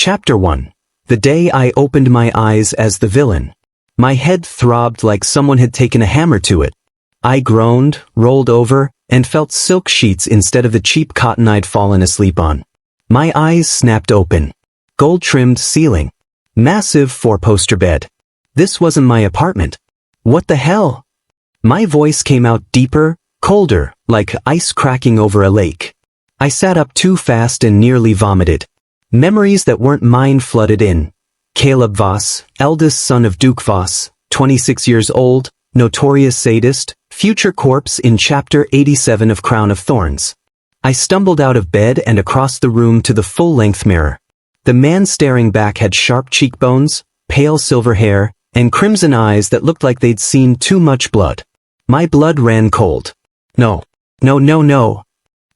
Chapter 1. The day I opened my eyes as the villain. My head throbbed like someone had taken a hammer to it. I groaned, rolled over, and felt silk sheets instead of the cheap cotton I'd fallen asleep on. My eyes snapped open. Gold-trimmed ceiling. Massive four-poster bed. This wasn't my apartment. What the hell? My voice came out deeper, colder, like ice cracking over a lake. I sat up too fast and nearly vomited. Memories that weren't mine flooded in. Caleb Voss, eldest son of Duke Voss, 26 years old, notorious sadist, future corpse in Chapter 87 of Crown of Thorns. I stumbled out of bed and across the room to the full-length mirror. The man staring back had sharp cheekbones, pale silver hair, and crimson eyes that looked like they'd seen too much blood. My blood ran cold. No.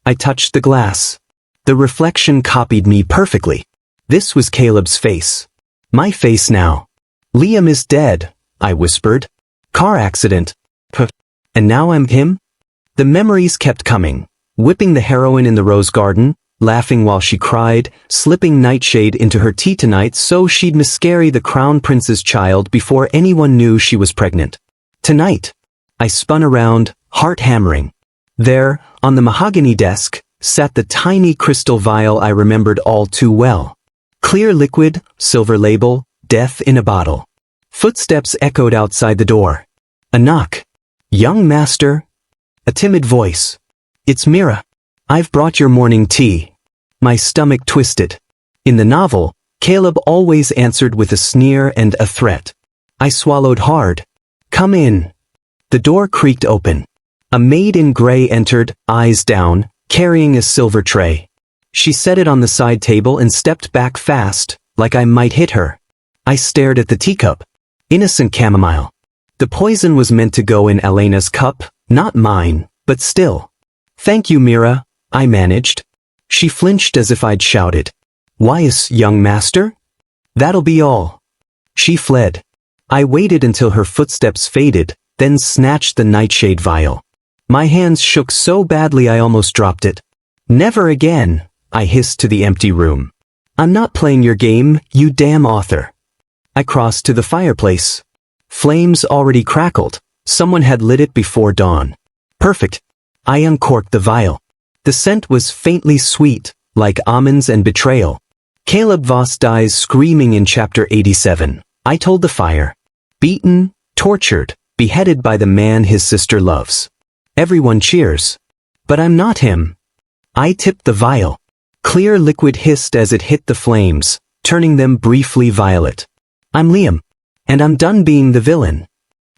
I touched the glass. The reflection copied me perfectly. This was Caleb's face. My face now. Liam is dead, I whispered. Car accident. And now I'm him? The memories kept coming. Whipping the heroine in the rose garden, laughing while she cried, slipping nightshade into her tea tonight so she'd miscarry the crown prince's child before anyone knew she was pregnant. Tonight. I spun around, heart hammering. There, on the mahogany desk, sat the tiny crystal vial I remembered all too well. Clear liquid, silver label, death in a bottle. Footsteps echoed outside the door. A knock. Young master. A timid voice. It's Mira. I've brought your morning tea. My stomach twisted. In the novel, Caleb always answered with a sneer and a threat. I swallowed hard. Come in. The door creaked open. A maid in gray entered, eyes down, carrying a silver tray. She set it on the side table and stepped back fast, like I might hit her. I stared at the teacup. Innocent chamomile. The poison was meant to go in Elena's cup, not mine, but still. Thank you, Mira, I managed. She flinched as if I'd shouted. Wise, young master? That'll be all. She fled. I waited until her footsteps faded, then snatched the nightshade vial. My hands shook so badly I almost dropped it. Never again, I hissed to the empty room. I'm not playing your game, you damn author. I crossed to the fireplace. Flames already crackled. Someone had lit it before dawn. Perfect. I uncorked the vial. The scent was faintly sweet, like almonds and betrayal. Caleb Voss dies screaming in Chapter 87. I told the fire. Beaten, tortured, beheaded by the man his sister loves. Everyone cheers. But I'm not him. I tipped the vial. Clear liquid hissed as it hit the flames, turning them briefly violet. I'm Liam. And I'm done being the villain.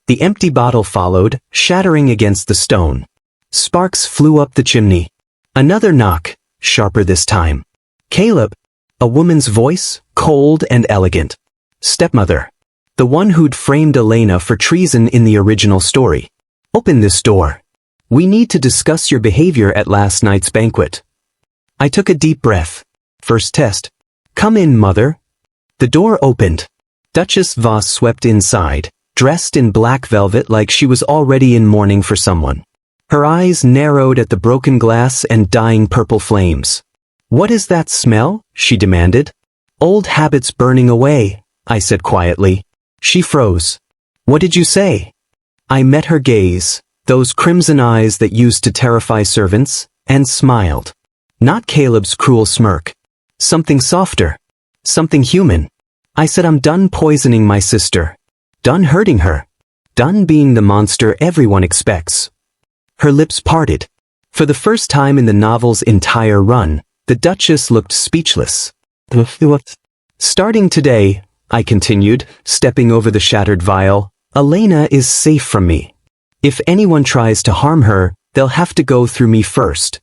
The empty bottle followed, shattering against the stone. Sparks flew up the chimney. Another knock, sharper this time. Caleb. A woman's voice, cold and elegant. Stepmother. The one who'd framed Elena for treason in the original story. Open this door. We need to discuss your behavior at last night's banquet. I took a deep breath. First test. Come in, mother. The door opened. Duchess Voss swept inside, dressed in black velvet like she was already in mourning for someone. Her eyes narrowed at the broken glass and dying purple flames. What is that smell? She demanded. Old habits burning away, I said quietly. She froze. What did you say? I met her gaze, those crimson eyes that used to terrify servants, and smiled. Not Caleb's cruel smirk. Something softer. Something human. I said I'm done poisoning my sister. Done hurting her. Done being the monster everyone expects. Her lips parted. For the first time in the novel's entire run, the Duchess looked speechless. What? Starting today, I continued, stepping over the shattered vial, Elena is safe from me. If anyone tries to harm her, they'll have to go through me first.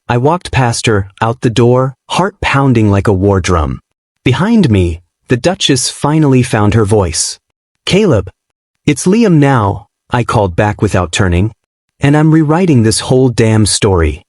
I walked past her, out the door, heart pounding like a war drum. Behind me, the Duchess finally found her voice. Caleb. It's Liam now, I called back without turning. And I'm rewriting this whole damn story.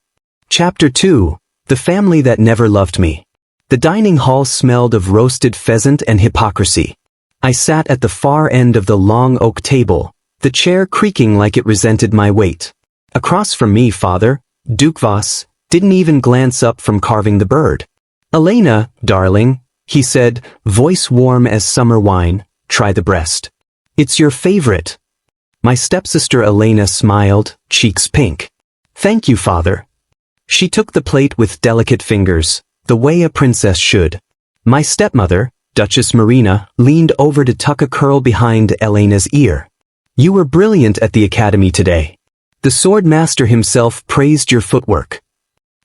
Chapter 2. The family that never loved me. The dining hall smelled of roasted pheasant and hypocrisy. I sat at the far end of the long oak table, the chair creaking like it resented my weight. Across from me, Father, Duke Voss, didn't even glance up from carving the bird. Elena, darling, He said, voice warm as summer wine, try the breast. It's your favorite. My stepsister Elena smiled, cheeks pink. Thank you, father. She took the plate with delicate fingers, the way a princess should. My stepmother, Duchess Marina, leaned over to tuck a curl behind Elena's ear. You were brilliant at the academy today. The sword master himself praised your footwork.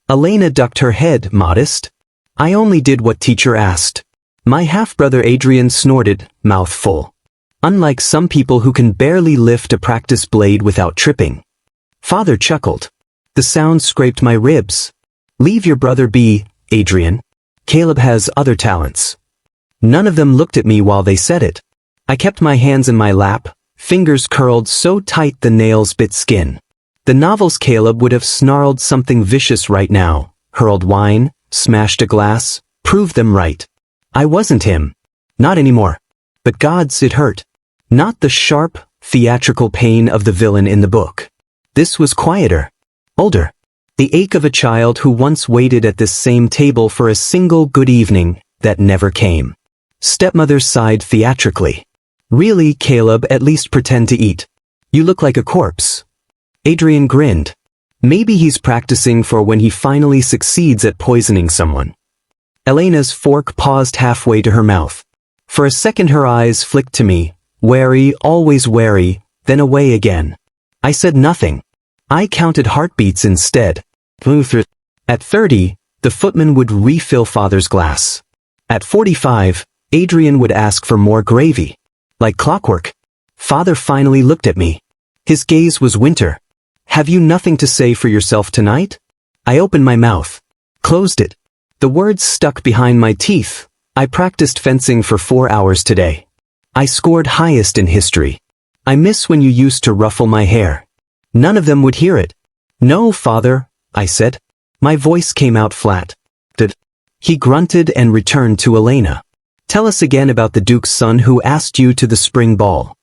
Elena ducked her head, modest. I only did what teacher asked. My half-brother Adrian snorted, mouth full. Unlike some people who can barely lift a practice blade without tripping. Father chuckled. The sound scraped my ribs. Leave your brother be, Adrian. Caleb has other talents. None of them looked at me while they said it. I kept my hands in my lap, fingers curled so tight the nails bit skin. The novel's Caleb would have snarled something vicious right now, hurled wine, smashed a glass, proved them right. I wasn't him. Not anymore. But gods, it hurt. Not the sharp, theatrical pain of the villain in the book. This was quieter. Older. The ache of a child who once waited at this same table for a single good evening that never came. Stepmother sighed theatrically. Really, Caleb, at least pretend to eat. You look like a corpse. Adrian grinned. Maybe he's practicing for when he finally succeeds at poisoning someone. Elena's fork paused halfway to her mouth. For a second her eyes flicked to me, wary, always wary, then away again. I said nothing. I counted heartbeats instead. At 30, the footman would refill father's glass. At 45, Adrian would ask for more gravy. Like clockwork. Father finally looked at me. His gaze was winter. Have you nothing to say for yourself tonight? I opened my mouth. Closed it. The words stuck behind my teeth. I practiced fencing for 4 hours today. I scored highest in history. I miss when you used to ruffle my hair. None of them would hear it. No, father, I said. My voice came out flat. He grunted and returned to Elena. Tell us again about the Duke's son who asked you to the spring ball.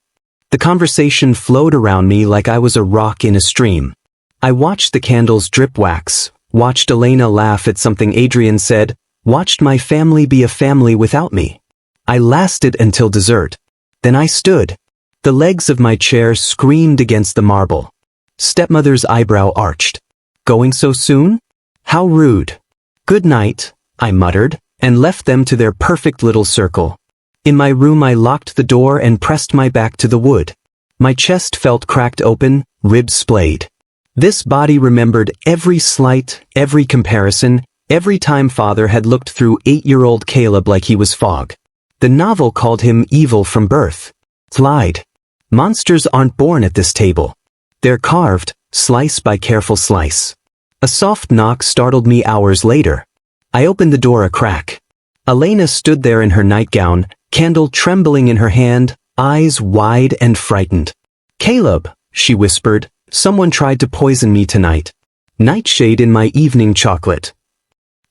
The conversation flowed around me like I was a rock in a stream. I watched the candles drip wax, watched Elena laugh at something Adrian said, watched my family be a family without me. I lasted until dessert. Then I stood. The legs of my chair screamed against the marble. Stepmother's eyebrow arched. Going so soon? How rude. Good night, I muttered, and left them to their perfect little circle. In my room I locked the door and pressed my back to the wood. My chest felt cracked open, ribs splayed. This body remembered every slight, every comparison, every time father had looked through 8-year-old Caleb like he was fog. The novel called him evil from birth. Lied. Monsters aren't born at this table. They're carved, slice by careful slice. A soft knock startled me hours later. I opened the door a crack. Elena stood there in her nightgown, candle trembling in her hand, eyes wide and frightened. Caleb, she whispered, someone tried to poison me tonight. Nightshade in my evening chocolate.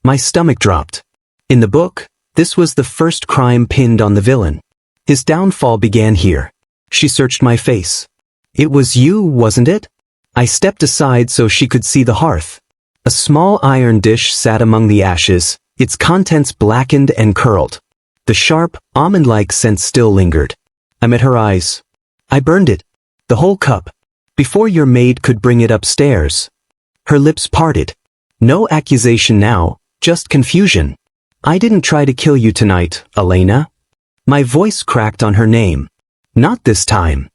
My stomach dropped. In the book, this was the first crime pinned on the villain. His downfall began here. She searched my face. It was you, wasn't it? I stepped aside so she could see the hearth. A small iron dish sat among the ashes, its contents blackened and curled. The sharp, almond-like scent still lingered. I met her eyes. I burned it. The whole cup. Before your maid could bring it upstairs. Her lips parted. No accusation now, just confusion. I didn't try to kill you tonight, Elena. My voice cracked on her name. Not this time.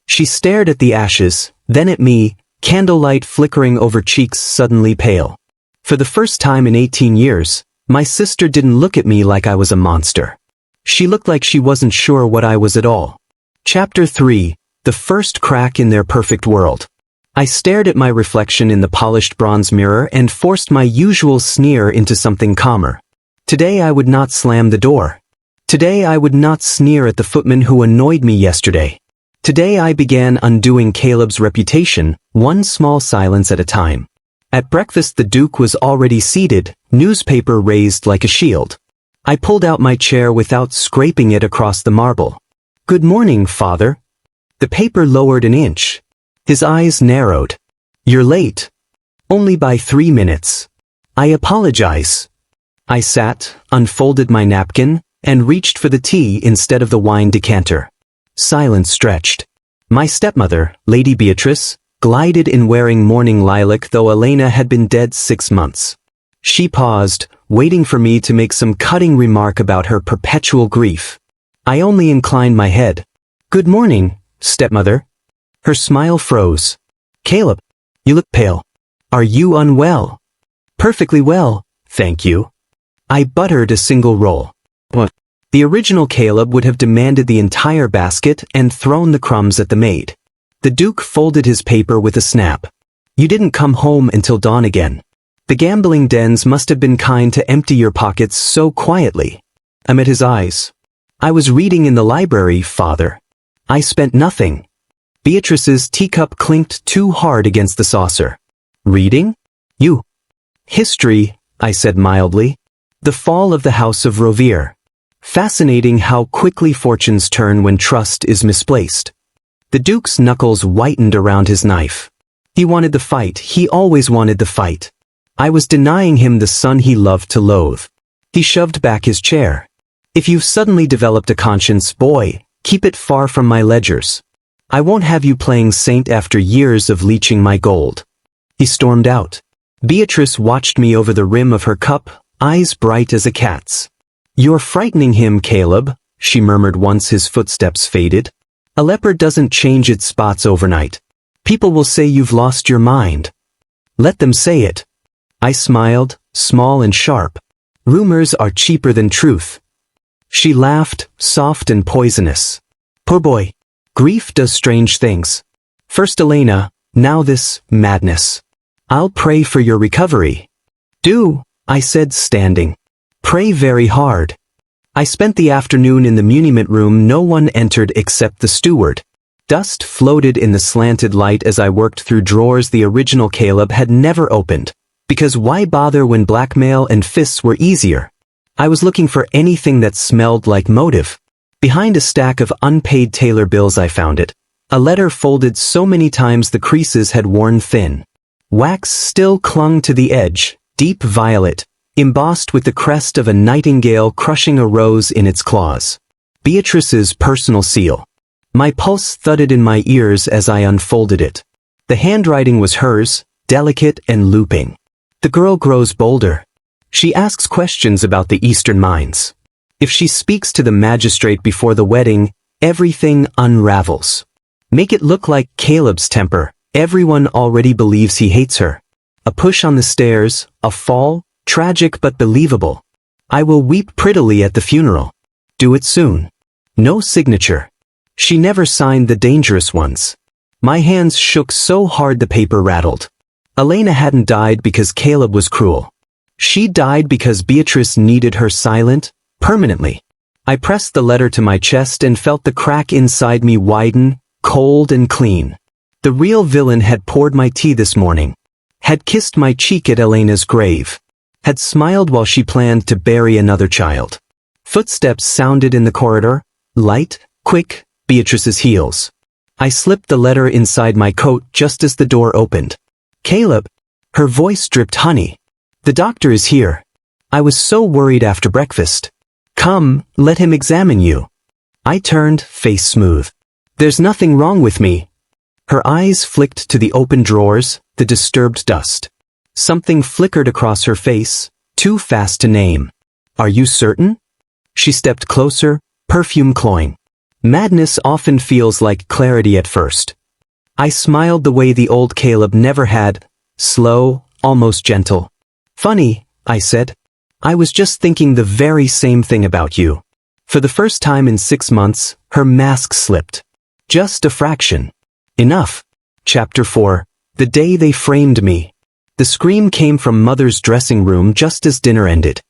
She stared at the ashes, then at me, candlelight flickering over cheeks suddenly pale. For the first time in 18 years, my sister didn't look at me like I was a monster. She looked like she wasn't sure what I was at all. Chapter 3, The First Crack in Their Perfect World. I stared at my reflection in the polished bronze mirror and forced my usual sneer into something calmer. Today I would not slam the door. Today I would not sneer at the footman who annoyed me yesterday. Today I began undoing Caleb's reputation, one small silence at a time. At breakfast the Duke was already seated, newspaper raised like a shield. I pulled out my chair without scraping it across the marble. Good morning, father. The paper lowered an inch. His eyes narrowed. You're late. Only by 3 minutes. I apologize. I sat, unfolded my napkin, and reached for the tea instead of the wine decanter. Silence stretched. My stepmother, Lady Beatrice, glided in wearing mourning lilac though Elena had been dead 6 months. She paused, waiting for me to make some cutting remark about her perpetual grief. I only inclined my head. "Good morning, stepmother." Her smile froze. "Caleb, you look pale. Are you unwell?" "Perfectly well, thank you." I buttered a single roll. What? The original Caleb would have demanded the entire basket and thrown the crumbs at the maid. The Duke folded his paper with a snap. "You didn't come home until dawn again. The gambling dens must have been kind to empty your pockets so quietly." I met his eyes. "I was reading in the library, father. I spent nothing." Beatrice's teacup clinked too hard against the saucer. "Reading? You?" "History," I said mildly. "The fall of the House of Rovere. Fascinating how quickly fortunes turn when trust is misplaced." The Duke's knuckles whitened around his knife. He wanted the fight. He always wanted the fight. I was denying him the son he loved to loathe. He shoved back his chair. "If you've suddenly developed a conscience, boy, keep it far from my ledgers. I won't have you playing saint after years of leeching my gold." He stormed out. Beatrice watched me over the rim of her cup, eyes bright as a cat's. "You're frightening him, Caleb," she murmured once his footsteps faded. "A leopard doesn't change its spots overnight. People will say you've lost your mind. Let them say it." I smiled, small and sharp. "Rumors are cheaper than truth." She laughed, soft and poisonous. "Poor boy. Grief does strange things. First Elena, now this madness. I'll pray for your recovery." "Do," I said, standing. "Pray very hard." I spent the afternoon in the muniment room. No one entered except the steward. Dust floated in the slanted light as I worked through drawers the original Caleb had never opened. Because why bother when blackmail and fists were easier? I was looking for anything that smelled like motive. Behind a stack of unpaid tailor bills I found it. A letter folded so many times the creases had worn thin. Wax still clung to the edge, deep violet, embossed with the crest of a nightingale crushing a rose in its claws. Beatrice's personal seal. My pulse thudded in my ears as I unfolded it. The handwriting was hers, delicate and looping. The girl grows bolder. She asks questions about the Eastern mines. If she speaks to the magistrate before the wedding, everything unravels. Make it look like Caleb's temper. Everyone already believes he hates her. A push on the stairs, a fall, tragic but believable. I will weep prettily at the funeral. Do it soon. No signature. She never signed the dangerous ones. My hands shook so hard the paper rattled. Elena hadn't died because Caleb was cruel. She died because Beatrice needed her silent, permanently. I pressed the letter to my chest and felt the crack inside me widen, cold and clean. The real villain had poured my tea this morning. Had kissed my cheek at Elena's grave. Had smiled while she planned to bury another child. Footsteps sounded in the corridor, light, quick, Beatrice's heels. I slipped the letter inside my coat just as the door opened. "Caleb." Her voice dripped honey. "The doctor is here. I was so worried after breakfast. Come, let him examine you." I turned, face smooth. "There's nothing wrong with me." Her eyes flicked to the open drawers, the disturbed dust. Something flickered across her face, too fast to name. "Are you certain?" She stepped closer, perfume cloying. Madness often feels like clarity at first. I smiled the way the old Caleb never had, slow, almost gentle. "Funny," I said. "I was just thinking the very same thing about you." For the first time in 6 months, her mask slipped. Just a fraction. Enough. Chapter 4. The day they framed me. The scream came from Mother's dressing room just as dinner ended.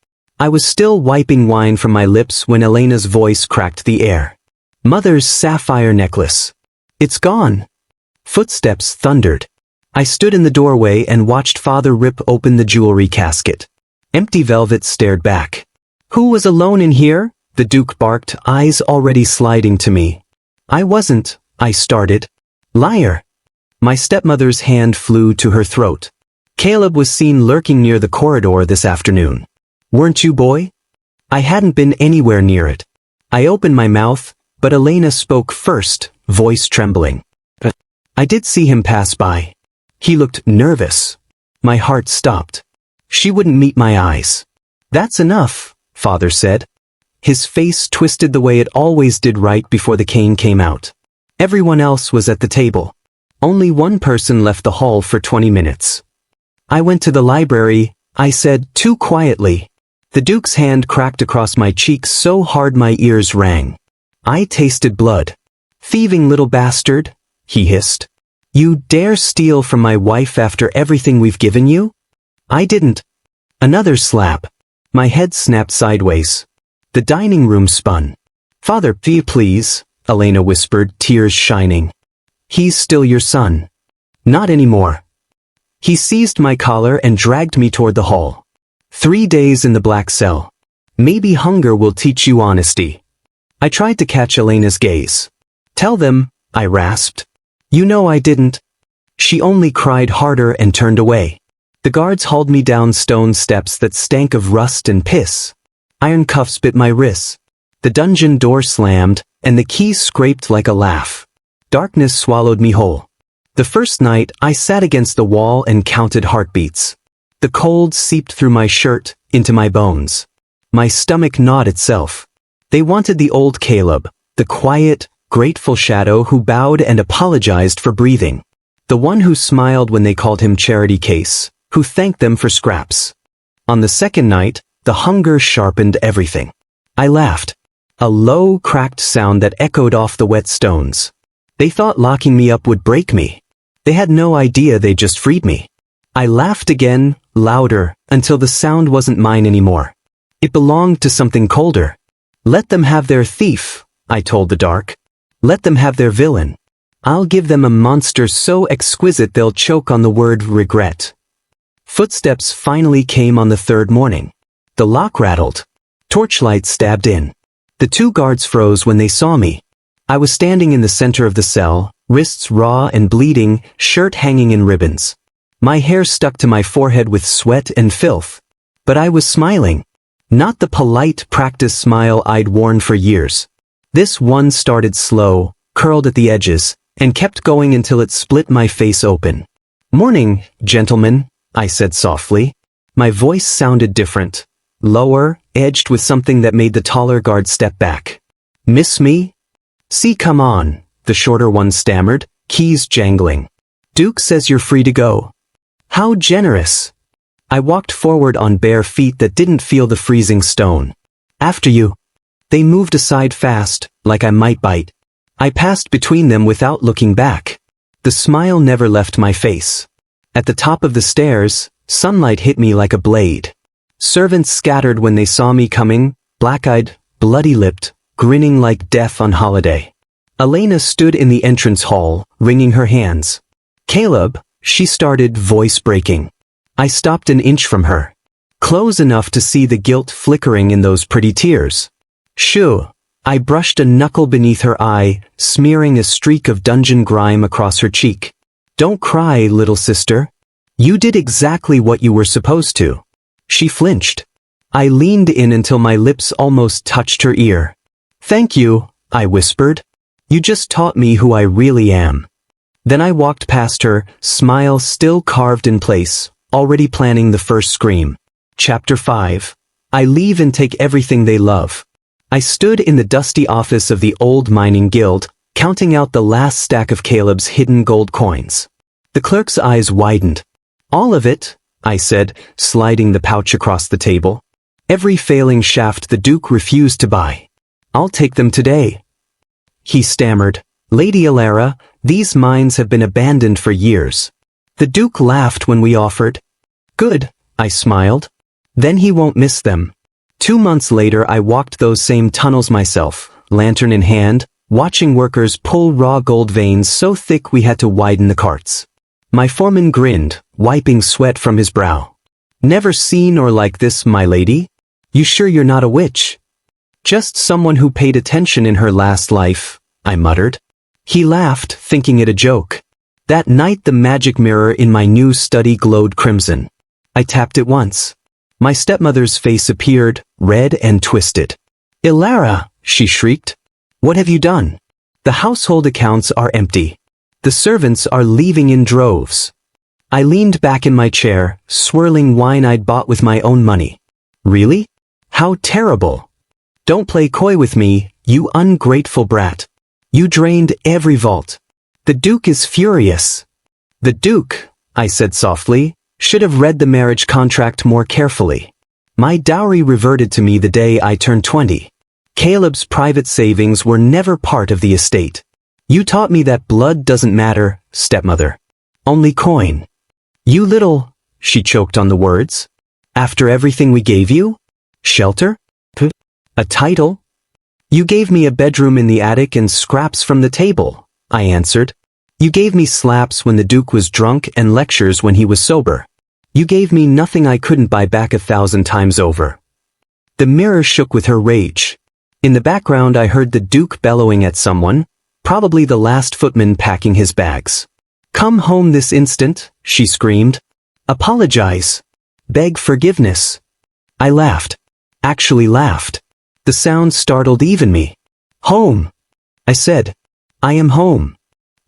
I was still wiping wine from my lips when Elena's voice cracked the air. "Mother's sapphire necklace. It's gone." Footsteps thundered. I stood in the doorway and watched Father rip open the jewelry casket. Empty velvet stared back. "Who was alone in here?" the Duke barked, eyes already sliding to me. "I wasn't," I started. "Liar." My stepmother's hand flew to her throat. "Caleb was seen lurking near the corridor this afternoon. Weren't you, boy?" I hadn't been anywhere near it. I opened my mouth, but Elena spoke first, voice trembling. I did see him pass by. He looked nervous. My heart stopped. She wouldn't meet my eyes. That's enough, Father said. His face twisted the way it always did right before the cane came out. Everyone else was at the table. Only one person left the hall for 20 minutes. I went to the library, I said too quietly. The Duke's hand cracked across my cheeks so hard my ears rang. I tasted blood. Thieving little bastard, he hissed. You dare steal from my wife after everything we've given you? I didn't. Another slap. My head snapped sideways. The dining room spun. Father, please, Elena whispered, tears shining. He's still your son. Not anymore. He seized my collar and dragged me toward the hall. 3 days in the black cell. Maybe hunger will teach you honesty. I tried to catch Elena's gaze. Tell them, I rasped. You know I didn't. She only cried harder and turned away. The guards hauled me down stone steps that stank of rust and piss. Iron cuffs bit my wrists. The dungeon door slammed, and the key scraped like a laugh. Darkness swallowed me whole. The first night, I sat against the wall and counted heartbeats. The cold seeped through my shirt, into my bones. My stomach gnawed itself. They wanted the old Caleb, the quiet, grateful shadow who bowed and apologized for breathing. The one who smiled when they called him charity case, who thanked them for scraps. On the second night, the hunger sharpened everything. I laughed. A low, cracked sound that echoed off the wet stones. They thought locking me up would break me. They had no idea they just freed me. I laughed again, louder, until the sound wasn't mine anymore. It belonged to something colder. Let them have their thief, I told the dark. Let them have their villain. I'll give them a monster so exquisite they'll choke on the word regret. Footsteps finally came on the third morning. The lock rattled. Torchlight stabbed in. The 2 guards froze when they saw me. I was standing in the center of the cell, wrists raw and bleeding, shirt hanging in ribbons. My hair stuck to my forehead with sweat and filth. But I was smiling. Not the polite practice smile I'd worn for years. This one started slow, curled at the edges, and kept going until it split my face open. Morning, gentlemen, I said softly. My voice sounded different. Lower, edged with something that made the taller guard step back. Miss me? See, come on, the shorter one stammered, keys jangling. Duke says you're free to go. How generous. I walked forward on bare feet that didn't feel the freezing stone. After you. They moved aside fast, like I might bite. I passed between them without looking back. The smile never left my face. At the top of the stairs, sunlight hit me like a blade. Servants scattered when they saw me coming, black-eyed, bloody-lipped, grinning like death on holiday. Elena stood in the entrance hall, wringing her hands. Caleb, she started, voice breaking. I stopped an inch from her. Close enough to see the guilt flickering in those pretty tears. Shoo! I brushed a knuckle beneath her eye, smearing a streak of dungeon grime across her cheek. Don't cry, little sister. You did exactly what you were supposed to. She flinched. I leaned in until my lips almost touched her ear. Thank you, I whispered. You just taught me who I really am. Then I walked past her, smile still carved in place, already planning the first scream. Chapter 5. I leave and take everything they love. I stood in the dusty office of the old mining guild, counting out the last stack of Caleb's hidden gold coins. The clerk's eyes widened. All of it, I said, sliding the pouch across the table. Every failing shaft the Duke refused to buy. I'll take them today. He stammered. Lady Alara, these mines have been abandoned for years. The Duke laughed when we offered. Good, I smiled. Then he won't miss them. 2 months later I walked those same tunnels myself, lantern in hand, watching workers pull raw gold veins so thick we had to widen the carts. My foreman grinned, wiping sweat from his brow. Never seen or like this, my lady? You sure you're not a witch? Just someone who paid attention in her last life, I muttered. He laughed, thinking it a joke. That night the magic mirror in my new study glowed crimson. I tapped it once. My stepmother's face appeared, red and twisted. "Ilara," she shrieked. "What have you done? The household accounts are empty. The servants are leaving in droves." I leaned back in my chair, swirling wine I'd bought with my own money. "Really? How terrible. Don't play coy with me, you ungrateful brat. You drained every vault. The Duke is furious." "The Duke," I said softly, "should have read the marriage contract more carefully. My dowry reverted to me the day I turned 20. Caleb's private savings were never part of the estate. You taught me that blood doesn't matter, stepmother. Only coin. You little," she choked on the words. "After everything we gave you? Shelter? A title? You gave me a bedroom in the attic and scraps from the table," I answered. "You gave me slaps when the Duke was drunk and lectures when he was sober. You gave me nothing I couldn't buy back 1,000 times over." The mirror shook with her rage. In the background I heard the Duke bellowing at someone, probably the last footman packing his bags. "Come home this instant," she screamed. "Apologize. Beg forgiveness." I laughed. Actually laughed. The sound startled even me. "Home," I said. "I am home."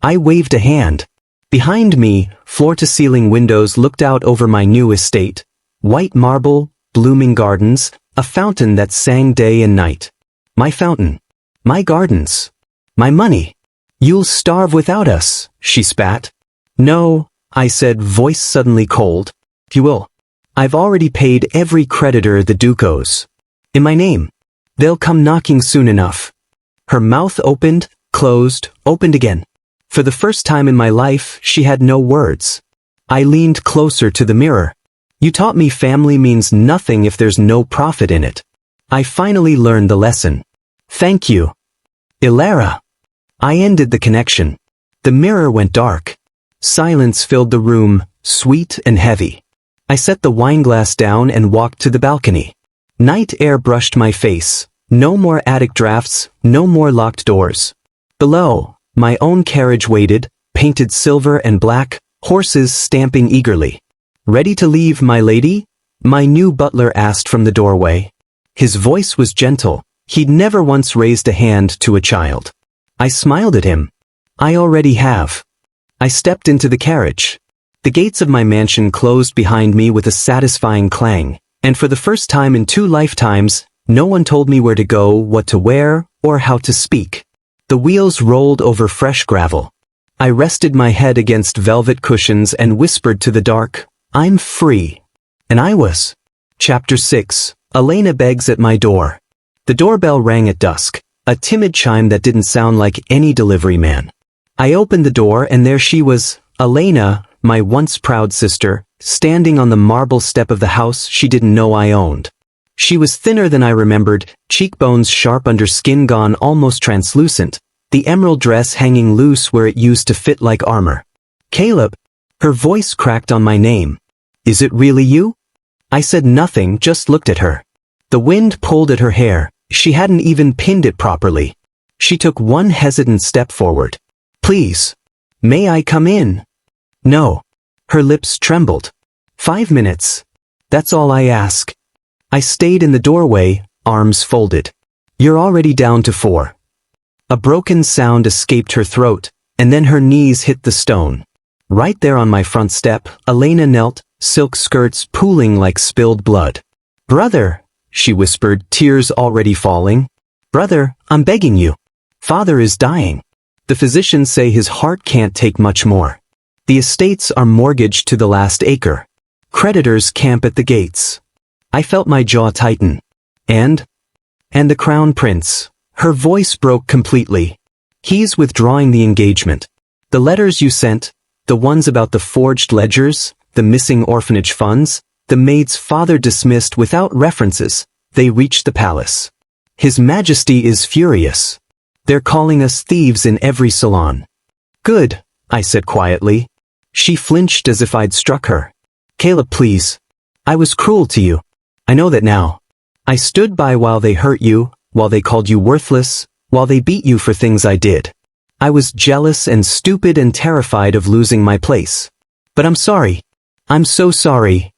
I waved a hand. Behind me, floor-to-ceiling windows looked out over my new estate. White marble, blooming gardens, a fountain that sang day and night. My fountain. My gardens. My money. "You'll starve without us," she spat. "No," I said, voice suddenly cold. "You will. I've already paid every creditor the Duke owes. In my name. They'll come knocking soon enough." Her mouth opened, closed, opened again. For the first time in my life, she had no words. I leaned closer to the mirror. "You taught me family means nothing if there's no profit in it. I finally learned the lesson. Thank you. Ilara." I ended the connection. The mirror went dark. Silence filled the room, sweet and heavy. I set the wineglass down and walked to the balcony. Night air brushed my face. No more attic drafts, no more locked doors. Below, my own carriage waited, painted silver and black, horses stamping eagerly. "Ready to leave, my lady?" my new butler asked from the doorway. His voice was gentle. He'd never once raised a hand to a child. I smiled at him. "I already have." I stepped into the carriage. The gates of my mansion closed behind me with a satisfying clang, and for the first time in 2 lifetimes, no one told me where to go, what to wear, or how to speak. The wheels rolled over fresh gravel. I rested my head against velvet cushions and whispered to the dark, "I'm free." And I was. Chapter 6. Elena begs at my door. The doorbell rang at dusk, a timid chime that didn't sound like any delivery man. I opened the door and there she was, Elena, my once proud sister, standing on the marble step of the house she didn't know I owned. She was thinner than I remembered, cheekbones sharp under skin gone almost translucent, the emerald dress hanging loose where it used to fit like armor. "Caleb." Her voice cracked on my name. "Is it really you?" I said nothing, just looked at her. The wind pulled at her hair. She hadn't even pinned it properly. She took one hesitant step forward. "Please. May I come in?" "No." Her lips trembled. 5 minutes. That's all I ask." I stayed in the doorway, arms folded. "You're already down to 4. A broken sound escaped her throat, and then her knees hit the stone. Right there on my front step, Elena knelt, silk skirts pooling like spilled blood. "Brother," she whispered, tears already falling. "Brother, I'm begging you. Father is dying. The physicians say his heart can't take much more. The estates are mortgaged to the last acre. Creditors camp at the gates." I felt my jaw tighten. And the crown prince. Her voice broke completely. "He's withdrawing the engagement. The letters you sent, the ones about the forged ledgers, the missing orphanage funds, the maid's father dismissed without references, they reached the palace. His Majesty is furious. They're calling us thieves in every salon." "Good," I said quietly. She flinched as if I'd struck her. "Caleb, please. I was cruel to you. I know that now. I stood by while they hurt you, while they called you worthless, while they beat you for things I did. I was jealous and stupid and terrified of losing my place. But I'm sorry. I'm so sorry."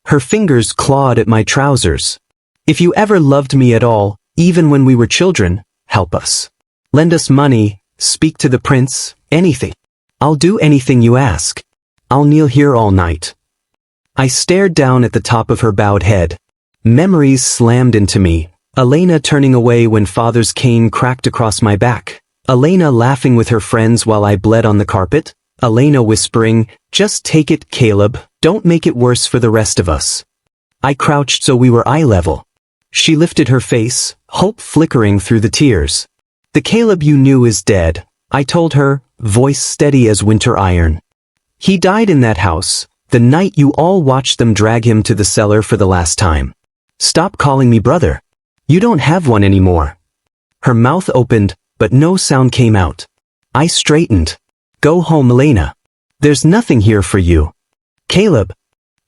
Her fingers clawed at my trousers. If you ever loved me at all, even when we were children, help us. Lend us money, speak to the prince, anything. I'll do anything you ask. I'll kneel here all night. I stared down at the top of her bowed head. Memories slammed into me. Elena turning away when father's cane cracked across my back. Elena laughing with her friends while I bled on the carpet. Elena whispering, "Just take it, Caleb, don't make it worse for the rest of us." I crouched so we were eye level. She lifted her face, hope flickering through the tears. "The Caleb you knew is dead," I told her, voice steady as winter iron. "He died in that house, the night you all watched them drag him to the cellar for the last time. Stop calling me brother. You don't have one anymore." Her mouth opened, but no sound came out. I straightened. "Go home, Elena. There's nothing here for you." "Caleb."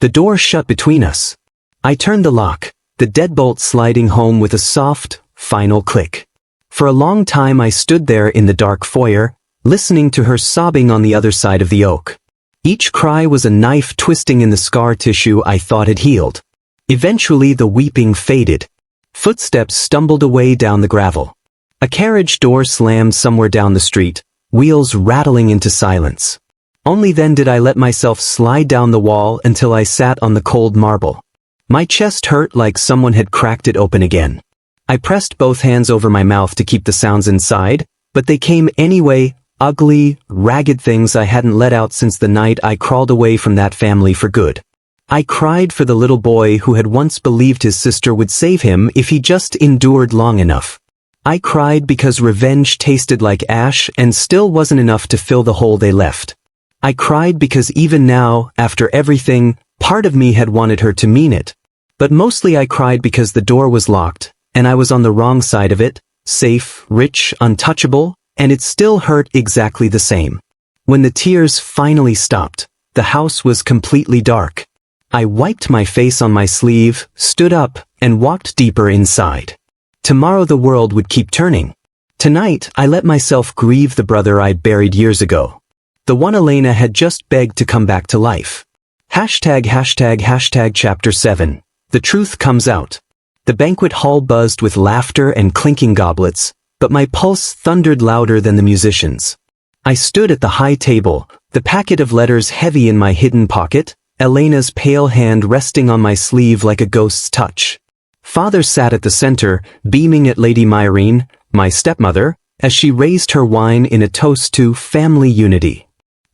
The door shut between us. I turned the lock, the deadbolt sliding home with a soft, final click. For a long time I stood there in the dark foyer, listening to her sobbing on the other side of the oak. Each cry was a knife twisting in the scar tissue I thought had healed. Eventually the weeping faded. Footsteps stumbled away down the gravel. A carriage door slammed somewhere down the street, wheels rattling into silence. Only then did I let myself slide down the wall until I sat on the cold marble. My chest hurt like someone had cracked it open again. I pressed both hands over my mouth to keep the sounds inside, but they came anyway, ugly, ragged things I hadn't let out since the night I crawled away from that family for good. I cried for the little boy who had once believed his sister would save him if he just endured long enough. I cried because revenge tasted like ash and still wasn't enough to fill the hole they left. I cried because even now, after everything, part of me had wanted her to mean it. But mostly I cried because the door was locked, and I was on the wrong side of it, safe, rich, untouchable, and it still hurt exactly the same. When the tears finally stopped, the house was completely dark. I wiped my face on my sleeve, stood up, and walked deeper inside. Tomorrow the world would keep turning. Tonight, I let myself grieve the brother I'd buried years ago. The one Elena had just begged to come back to life. ####Chapter 7. The truth comes out. The banquet hall buzzed with laughter and clinking goblets, but my pulse thundered louder than the musicians. I stood at the high table, the packet of letters heavy in my hidden pocket, Elena's pale hand resting on my sleeve like a ghost's touch. Father sat at the center, beaming at Lady Myrene, my stepmother, as she raised her wine in a toast to family unity.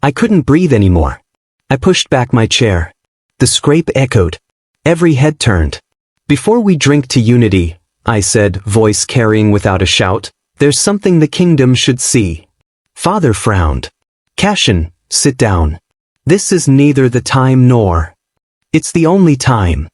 I couldn't breathe anymore. I pushed back my chair. The scrape echoed. Every head turned. "Before we drink to unity," I said, voice carrying without a shout, "there's something the kingdom should see." Father frowned. "Cassian, sit down. This is neither the time nor. It's the only time."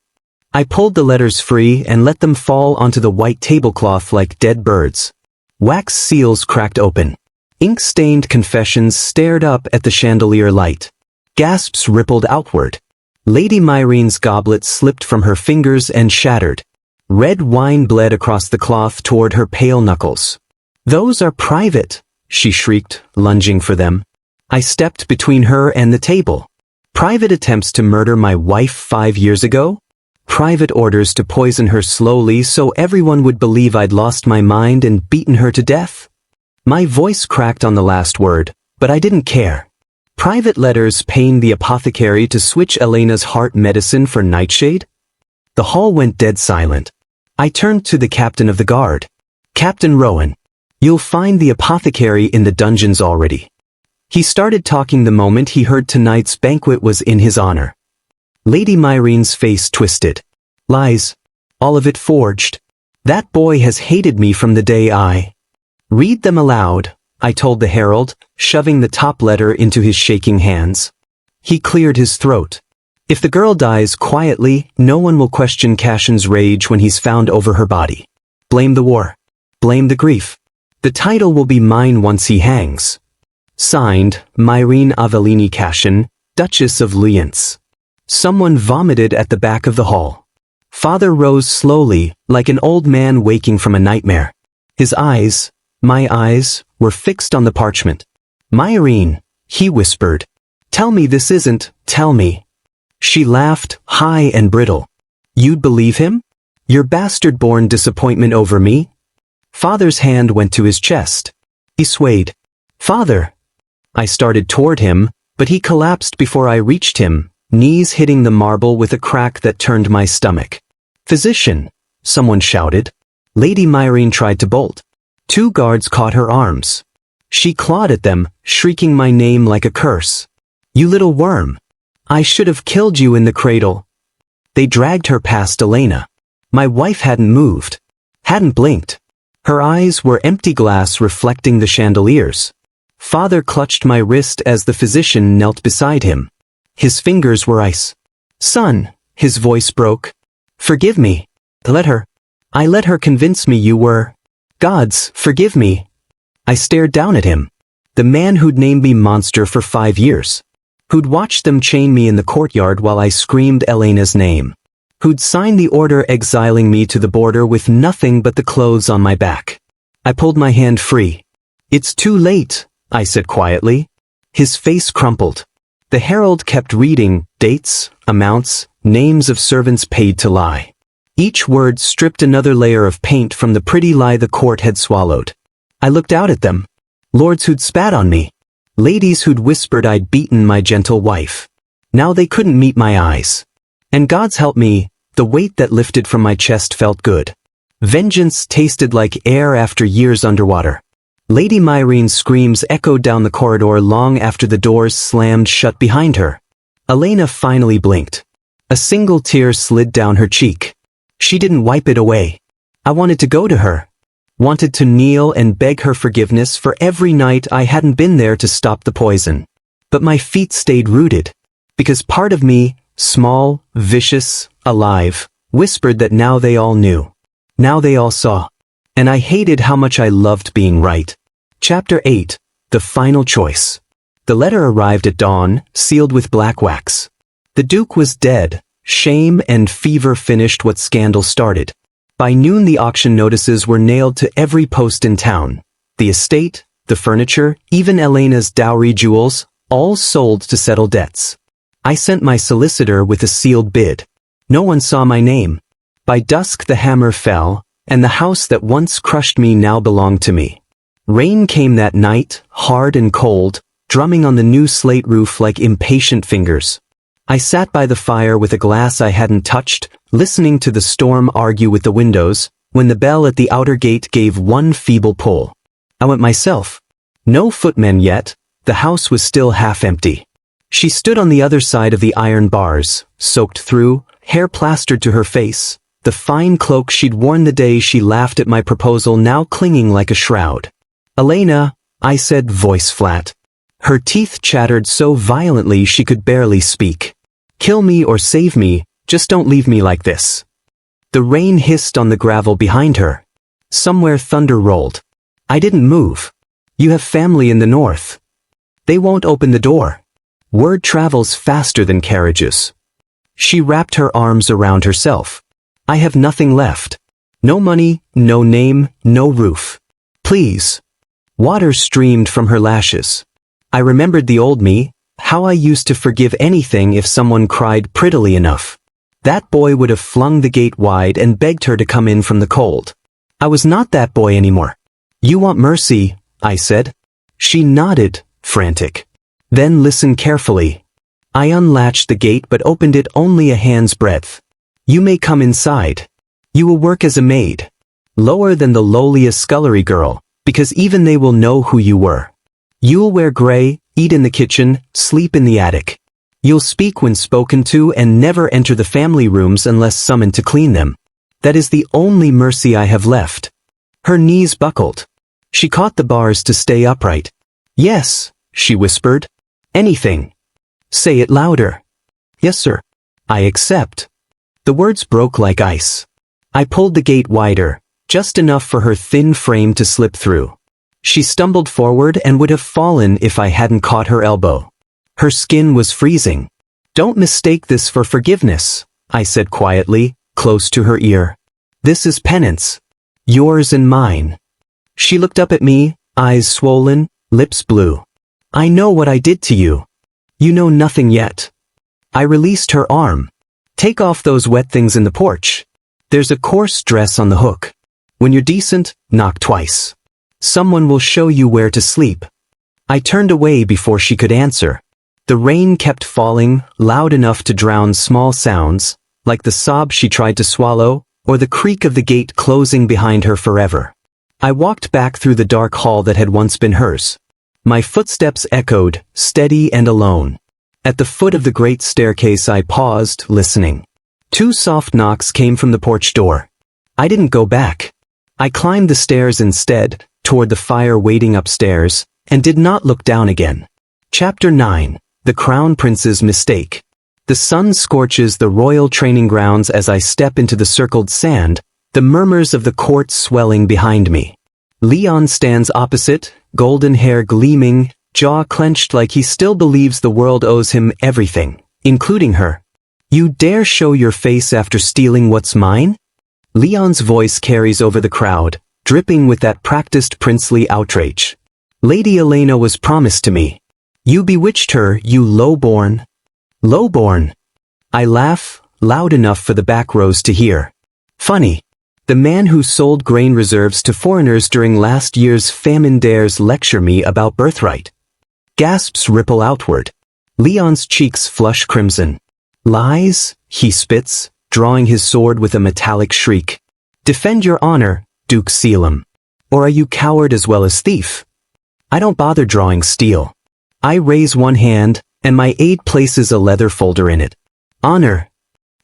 I pulled the letters free and let them fall onto the white tablecloth like dead birds. Wax seals cracked open. Ink-stained confessions stared up at the chandelier light. Gasps rippled outward. Lady Myrene's goblet slipped from her fingers and shattered. Red wine bled across the cloth toward her pale knuckles. "Those are private," she shrieked, lunging for them. I stepped between her and the table. Private attempts to murder my wife 5 years ago? Private orders to poison her slowly so everyone would believe I'd lost my mind and beaten her to death? My voice cracked on the last word, but I didn't care. Private letters paying the apothecary to switch Elena's heart medicine for nightshade? The hall went dead silent. I turned to the captain of the guard. "Captain Rowan, you'll find the apothecary in the dungeons already." He started talking the moment he heard tonight's banquet was in his honor. Lady Myrene's face twisted. "Lies. All of it forged. That boy has hated me from the day I—" "Read them aloud," I told the herald, shoving the top letter into his shaking hands. He cleared his throat. "If the girl dies quietly, no one will question Cassian's rage when he's found over her body. Blame the war. Blame the grief. The title will be mine once he hangs. Signed, Myrene Avellini Cassian, Duchess of Lience." Someone vomited at the back of the hall. Father rose slowly, like an old man waking from a nightmare. His eyes, my eyes, were fixed on the parchment. "Myrene," he whispered. "Tell me this isn't, tell me." She laughed, high and brittle. You'd believe him? Your bastard-born disappointment over me? Father's hand went to his chest. He swayed. Father! I started toward him, but he collapsed before I reached him, knees hitting the marble with a crack that turned my stomach. Physician! Someone shouted. Lady Myrene tried to bolt. 2 guards caught her arms. She clawed at them, shrieking my name like a curse. You little worm! I should have killed you in the cradle. They dragged her past Elena. My wife hadn't moved. Hadn't blinked. Her eyes were empty glass reflecting the chandeliers. Father clutched my wrist as the physician knelt beside him. His fingers were ice. Son, his voice broke. Forgive me. I let her convince me you were. Gods, forgive me. I stared down at him. The man who'd named me monster for 5 years. Who'd watched them chain me in the courtyard while I screamed Elena's name. Who'd signed the order exiling me to the border with nothing but the clothes on my back. I pulled my hand free. It's too late, I said quietly. His face crumpled. The herald kept reading, dates, amounts, names of servants paid to lie. Each word stripped another layer of paint from the pretty lie the court had swallowed. I looked out at them. Lords who'd spat on me. Ladies who'd whispered I'd beaten my gentle wife. Now they couldn't meet my eyes. And God's help me, the weight that lifted from my chest felt good. Vengeance tasted like air after years underwater. Lady Myrene's screams echoed down the corridor long after the doors slammed shut behind her. Elena finally blinked. A single tear slid down her cheek. She didn't wipe it away. I wanted to go to her. Wanted to kneel and beg her forgiveness for every night I hadn't been there to stop the poison. But my feet stayed rooted. Because part of me, small, vicious, alive, whispered that now they all knew. Now they all saw. And I hated how much I loved being right. Chapter 8. The Final Choice. The letter arrived at dawn, sealed with black wax. The Duke was dead. Shame and fever finished what scandal started. By noon the auction notices were nailed to every post in town. The estate, the furniture, even Elena's dowry jewels, all sold to settle debts. I sent my solicitor with a sealed bid. No one saw my name. By dusk the hammer fell, and the house that once crushed me now belonged to me. Rain came that night, hard and cold, drumming on the new slate roof like impatient fingers. I sat by the fire with a glass I hadn't touched, listening to the storm argue with the windows, when the bell at the outer gate gave one feeble pull. I went myself. No footmen yet, the house was still half empty. She stood on the other side of the iron bars, soaked through, hair plastered to her face, the fine cloak she'd worn the day she laughed at my proposal now clinging like a shroud. Elena, I said, voice flat. Her teeth chattered so violently she could barely speak. Kill me or save me, just don't leave me like this. The rain hissed on the gravel behind her. Somewhere thunder rolled. I didn't move. You have family in the north. They won't open the door. Word travels faster than carriages. She wrapped her arms around herself. I have nothing left. No money, no name, no roof. Please. Water streamed from her lashes. I remembered the old me, how I used to forgive anything if someone cried prettily enough. That boy would have flung the gate wide and begged her to come in from the cold. I was not that boy anymore. You want mercy, I said. She nodded, frantic. Then listen carefully. I unlatched the gate but opened it only a hand's breadth. You may come inside. You will work as a maid. Lower than the lowliest scullery girl, because even they will know who you were. You'll wear gray, eat in the kitchen, sleep in the attic. You'll speak when spoken to and never enter the family rooms unless summoned to clean them. That is the only mercy I have left. Her knees buckled. She caught the bars to stay upright. Yes, she whispered. Anything. Say it louder. Yes, sir. I accept. The words broke like ice. I pulled the gate wider, just enough for her thin frame to slip through. She stumbled forward and would have fallen if I hadn't caught her elbow. Her skin was freezing. Don't mistake this for forgiveness, I said quietly, close to her ear. This is penance. Yours and mine. She looked up at me, eyes swollen, lips blue. I know what I did to you. You know nothing yet. I released her arm. Take off those wet things in the porch. There's a coarse dress on the hook. When you're decent, knock twice. Someone will show you where to sleep. I turned away before she could answer. The rain kept falling, loud enough to drown small sounds, like the sob she tried to swallow, or the creak of the gate closing behind her forever. I walked back through the dark hall that had once been hers. My footsteps echoed, steady and alone. At the foot of the great staircase I paused, listening. 2 soft knocks came from the porch door. I didn't go back. I climbed the stairs instead, toward the fire waiting upstairs, and did not look down again. Chapter 9. The Crown Prince's Mistake. The sun scorches the royal training grounds as I step into the circled sand, the murmurs of the court swelling behind me. Leon stands opposite, golden hair gleaming, jaw clenched like he still believes the world owes him everything, including her. You dare show your face after stealing what's mine? Leon's voice carries over the crowd, dripping with that practiced princely outrage. Lady Elena was promised to me. You bewitched her, you low-born. Low-born. I laugh, loud enough for the back rows to hear. Funny. The man who sold grain reserves to foreigners during last year's famine dares lecture me about birthright. Gasps ripple outward. Leon's cheeks flush crimson. Lies, he spits, drawing his sword with a metallic shriek. Defend your honor, Duke Selim. Or are you coward as well as thief? I don't bother drawing steel. I raise one hand, and my aide places a leather folder in it. Honor.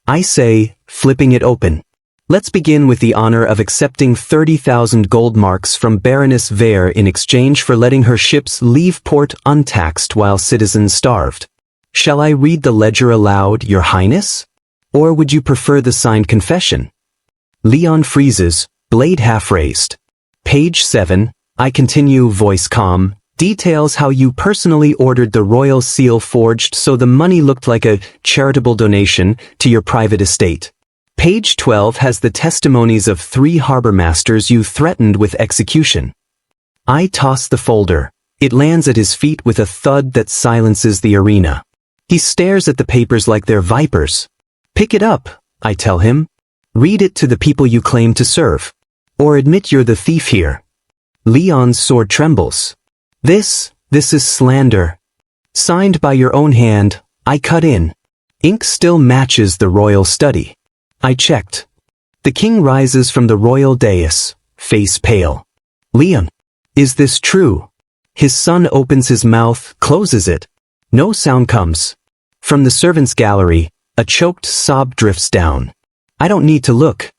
I say, flipping it open. Let's begin with the honor of accepting 30,000 gold marks from Baroness Vere in exchange for letting her ships leave port untaxed while citizens starved. Shall I read the ledger aloud, Your Highness? Or would you prefer the signed confession? Leon freezes, blade half raised. Page 7, I continue, voice calm, details how you personally ordered the royal seal forged so the money looked like a charitable donation to your private estate. Page 12 has the testimonies of 3 harbor masters you threatened with execution. I toss the folder. It lands at his feet with a thud that silences the arena. He stares at the papers like they're vipers. Pick it up, I tell him. Read it to the people you claim to serve. Or admit you're the thief here. Leon's sword trembles. This is slander. Signed by your own hand, I cut in. Ink still matches the royal study. I checked. The king rises from the royal dais, face pale. Leon, is this true? His son opens his mouth, closes it. No sound comes. From the servants' gallery, a choked sob drifts down. I don't need to look.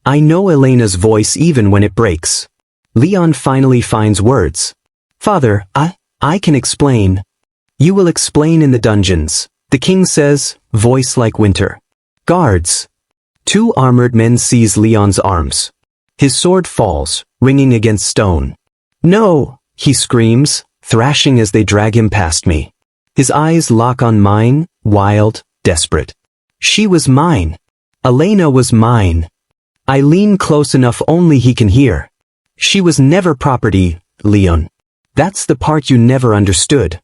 I know Elena's voice even when it breaks. Leon finally finds words. Father, I can explain. You will explain in the dungeons, the king says, voice like winter. Guards. 2 armored men seize Leon's arms. His sword falls, ringing against stone. No, he screams, thrashing as they drag him past me. His eyes lock on mine, wild, desperate. She was mine. Elena was mine. I lean close enough only he can hear. She was never property, Leon. That's the part you never understood.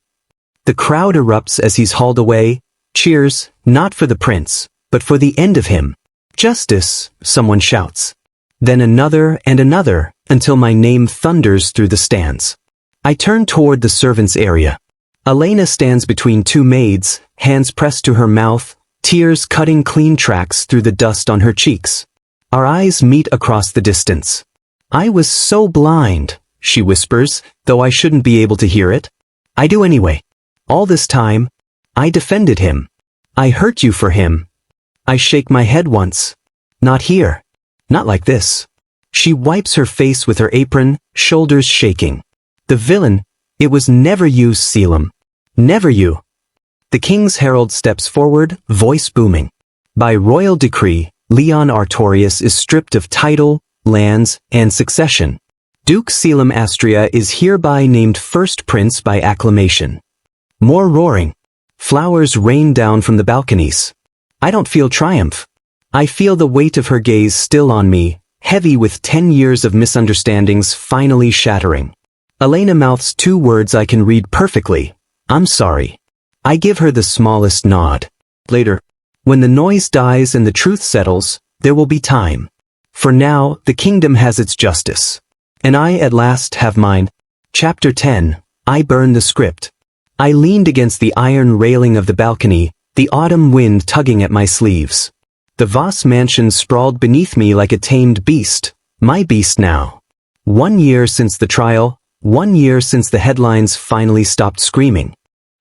The crowd erupts as he's hauled away, cheers, not for the prince, but for the end of him. Justice, someone shouts. Then another and another, until my name thunders through the stands. I turn toward the servants' area. Elena stands between 2 maids, hands pressed to her mouth, tears cutting clean tracks through the dust on her cheeks. Our eyes meet across the distance. I was so blind, she whispers, though I shouldn't be able to hear it. I do anyway. All this time, I defended him. I hurt you for him. I shake my head once. Not here. Not like this. She wipes her face with her apron, shoulders shaking. The villain, it was never you, Selim. Never you. The king's herald steps forward, voice booming. By royal decree, Leon Artorius is stripped of title, lands, and succession. Duke Selim Astria is hereby named first prince by acclamation. More roaring. Flowers rain down from the balconies. I don't feel triumph. I feel the weight of her gaze still on me, heavy with 10 years of misunderstandings finally shattering. Elena mouths 2 words I can read perfectly. I'm sorry. I give her the smallest nod. Later, when the noise dies and the truth settles, there will be time. For now, the kingdom has its justice. And I at last have mine. Chapter 10. I burn the script. I leaned against the iron railing of the balcony, the autumn wind tugging at my sleeves. The Voss mansion sprawled beneath me like a tamed beast, my beast now. 1 year since the trial, 1 year since the headlines finally stopped screaming.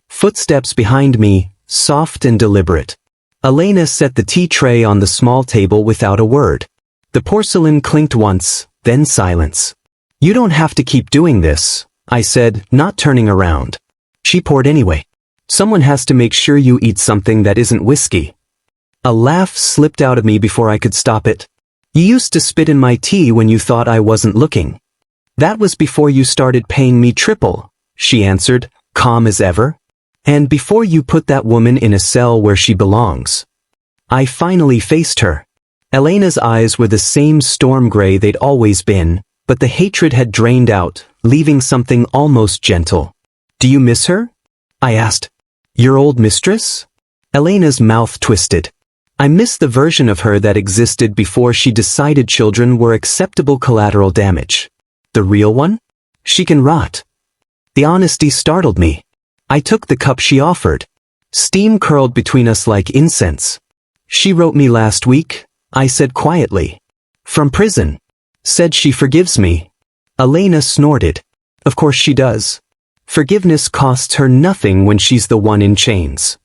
Footsteps behind me, soft and deliberate. Elena set the tea tray on the small table without a word. The porcelain clinked once, then silence. "You don't have to keep doing this," I said, not turning around. She poured anyway. "Someone has to make sure you eat something that isn't whiskey." A laugh slipped out of me before I could stop it. "You used to spit in my tea when you thought I wasn't looking." "That was before you started paying me triple," she answered, calm as ever. "And before you put that woman in a cell where she belongs." I finally faced her. Elena's eyes were the same storm gray they'd always been, but the hatred had drained out, leaving something almost gentle. "Do you miss her?" I asked. "Your old mistress?" Elena's mouth twisted. "I miss the version of her that existed before she decided children were acceptable collateral damage. The real one? She can rot." The honesty startled me. I took the cup she offered. Steam curled between us like incense. "She wrote me last week," I said quietly. "From prison. Said she forgives me." Elena snorted. "Of course she does. Forgiveness costs her nothing when she's the one in chains."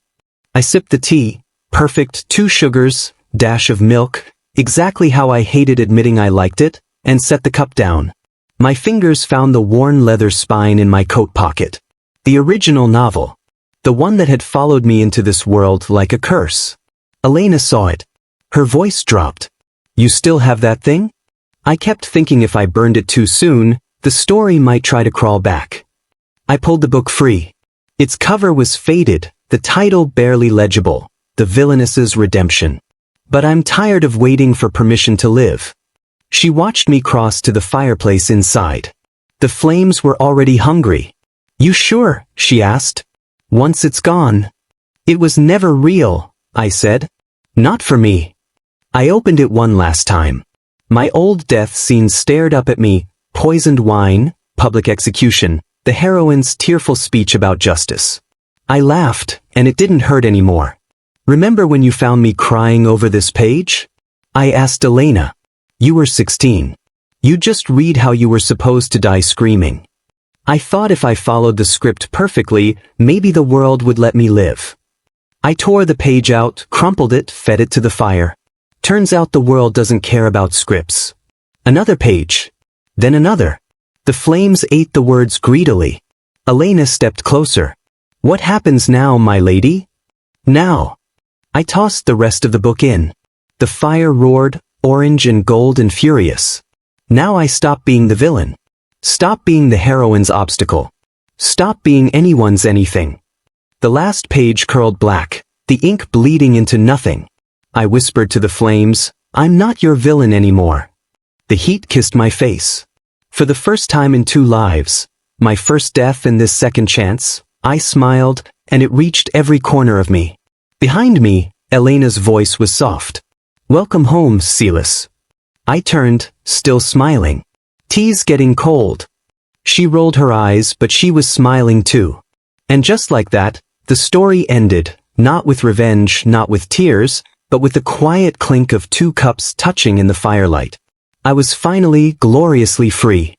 I sipped the tea, perfect, 2 sugars, dash of milk, exactly how I hated admitting I liked it, and set the cup down. My fingers found the worn leather spine in my coat pocket. The original novel. The one that had followed me into this world like a curse. Elena saw it. Her voice dropped. "You still have that thing?" I kept thinking if I burned it too soon, the story might try to crawl back. I pulled the book free. Its cover was faded, the title barely legible, The Villainess's Redemption. "But I'm tired of waiting for permission to live." She watched me cross to the fireplace inside. The flames were already hungry. "You sure?" she asked. "Once it's gone." "It was never real," I said. "Not for me." I opened it one last time. My old death scene stared up at me, poisoned wine, public execution, the heroine's tearful speech about justice. I laughed, and it didn't hurt anymore. "Remember when you found me crying over this page?" I asked Elena. "You were 16. You just read how you were supposed to die screaming. I thought if I followed the script perfectly, maybe the world would let me live." I tore the page out, crumpled it, fed it to the fire. Turns out the world doesn't care about scripts. Another page. Then another. The flames ate the words greedily. Elena stepped closer. "What happens now, my lady?" "Now." I tossed the rest of the book in. The fire roared, orange and gold and furious. Now I stop being the villain. Stop being the heroine's obstacle. Stop being anyone's anything. The last page curled black, the ink bleeding into nothing. I whispered to the flames, "I'm not your villain anymore." The heat kissed my face. For the first time in 2 lives, my first death and this second chance, I smiled, and it reached every corner of me. Behind me, Elena's voice was soft. "Welcome home, Silas." I turned, still smiling. "Tea's getting cold." She rolled her eyes, but she was smiling too. And just like that, the story ended, not with revenge, not with tears, but with the quiet clink of 2 cups touching in the firelight. I was finally gloriously free.